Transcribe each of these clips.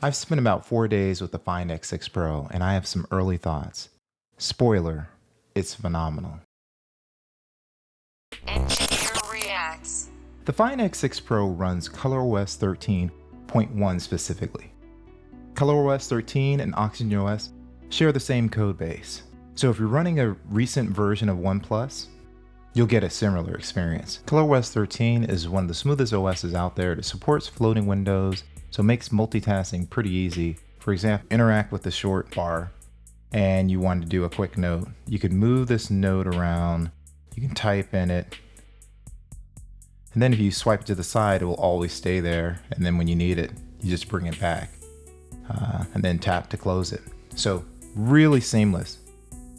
I've spent about 4 days with the Find X6 Pro, and I have some early thoughts. Spoiler, it's phenomenal. Engineer reacts. The Find X6 Pro runs ColorOS 13.1 specifically. ColorOS 13 and OxygenOS share the same code base. So if you're running a recent version of OnePlus, you'll get a similar experience. ColorOS 13 is one of the smoothest OSs out there that supports floating windows, so it makes multitasking pretty easy. For example, interact with the short bar and you want to do a quick note. You could move this note around, you can type in it, and then if you swipe it to the side, it will always stay there. And then when you need it, you just bring it back and then tap to close it. So really seamless.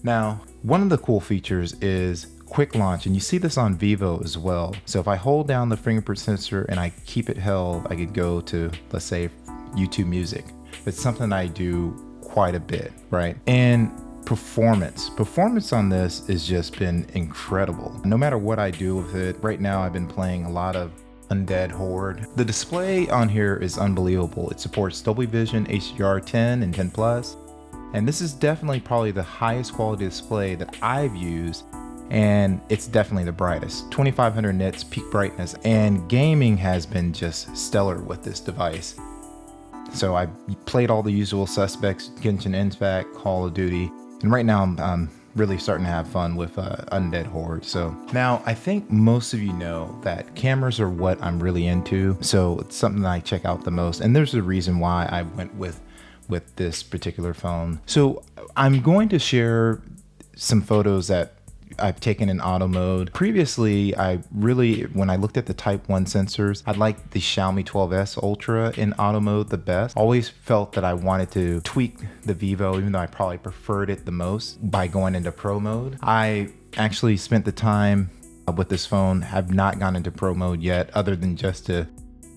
Now, one of the cool features is quick launch, and you see this on Vivo as well. So if I hold down the fingerprint sensor and I keep it held, I could go to, let's say, YouTube Music. It's something I do quite a bit, right? And performance on this has just been incredible. No matter what I do with it, right now I've been playing a lot of Undead Horde. The display on here is unbelievable. It supports Dolby Vision, HDR 10 and 10 Plus. And this is definitely probably the highest quality display that I've used, and it's definitely the brightest. 2500 nits peak brightness, and gaming has been just stellar with this device. So I played all the usual suspects, Genshin Impact, Call of Duty, and right now I'm really starting to have fun with Undead Horde. So now I think most of you know that cameras are what I'm really into, so it's something that I check out the most, and there's a reason why I went with this particular phone. So I'm going to share some photos that I've taken in auto mode. Previously, when I looked at the Type 1 sensors, I liked the Xiaomi 12S Ultra in auto mode the best. Always felt that I wanted to tweak the Vivo, even though I probably preferred it the most, by going into Pro mode. I actually spent the time with this phone, have not gone into Pro mode yet, other than just to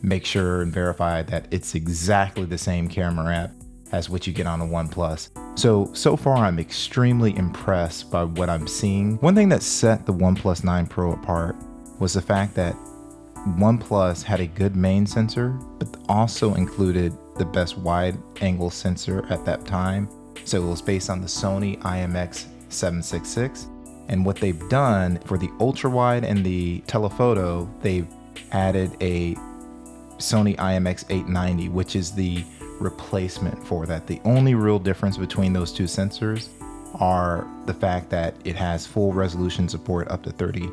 make sure and verify that it's exactly the same camera app as what you get on a OnePlus. So far I'm extremely impressed by what I'm seeing. One thing that set the OnePlus 9 Pro apart was the fact that OnePlus had a good main sensor, but also included the best wide angle sensor at that time. So it was based on the Sony IMX766. And what they've done for the ultra wide and the telephoto, they've added a Sony IMX890, which is the replacement for that. The only real difference between those two sensors are the fact that it has full resolution support up to 30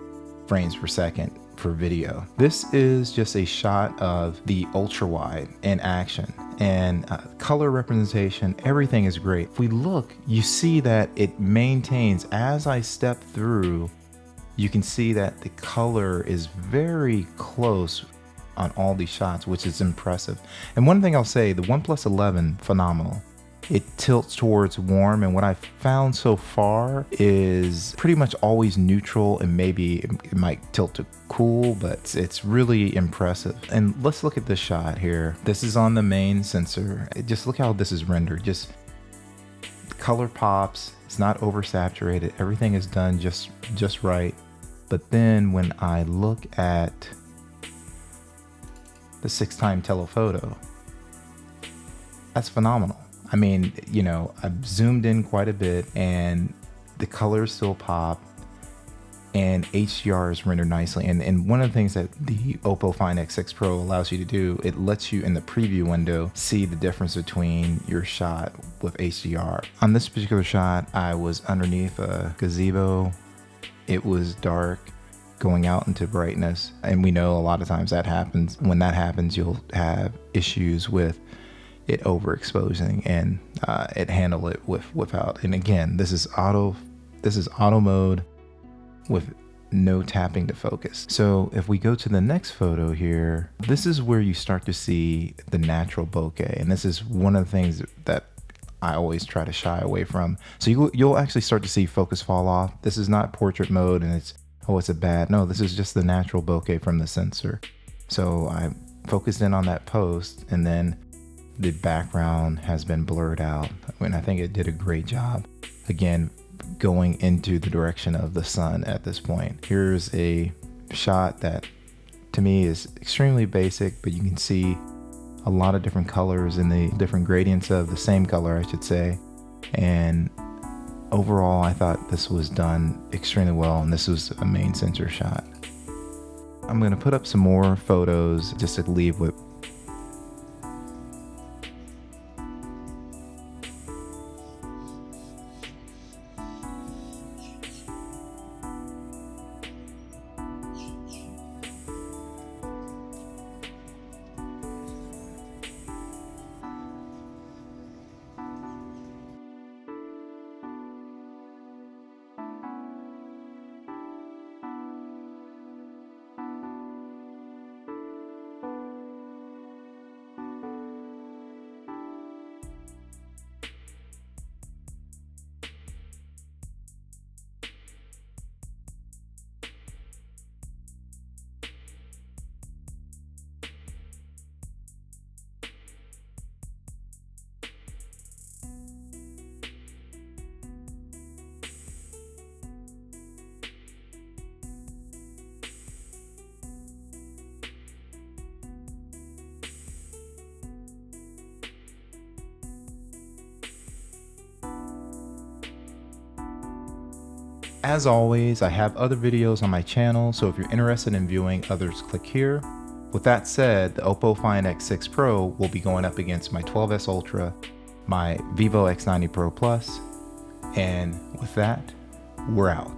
frames per second for video. This is just a shot of the ultra wide in action, and color representation, everything is great. If we look, you see that it maintains, as I step through, you can see that the color is very close on all these shots, which is impressive. And one thing I'll say, the OnePlus 11, phenomenal. It tilts towards warm, and what I've found so far is pretty much always neutral, and maybe it might tilt to cool, but it's really impressive. And let's look at this shot here. This is on the main sensor. Just look how this is rendered. Just color pops, it's not oversaturated, everything is done just right. But then when I look at the 6x telephoto, that's phenomenal. I mean, you know, I've zoomed in quite a bit and the colors still pop, and HDR is rendered nicely. And one of the things that the OPPO Find X6 Pro allows you to do, it lets you in the preview window see the difference between your shot with HDR. On this particular shot, I was underneath a gazebo. It was dark, going out into brightness, and we know a lot of times that happens. When that happens, you'll have issues with it overexposing, and it handle it without. And again, this is auto mode with no tapping to focus. So if we go to the next photo here, this is where you start to see the natural bokeh, and this is one of the things that I always try to shy away from. So you'll actually start to see focus fall off. This is not portrait mode, and it's a bad. No, this is just the natural bokeh from the sensor. So I focused in on that post, and then the background has been blurred out. I mean, I think it did a great job. Again, going into the direction of the sun at this point. Here's a shot that to me is extremely basic, but you can see a lot of different colors and the different gradients of the same color, I should say. And overall, I thought this was done extremely well, and this was a main sensor shot. I'm going to put up some more photos just to leave with. As always, I have other videos on my channel, so if you're interested in viewing others, click here. With that said, the OPPO Find X6 Pro will be going up against my 12S Ultra, my Vivo X90 Pro Plus, and with that, we're out.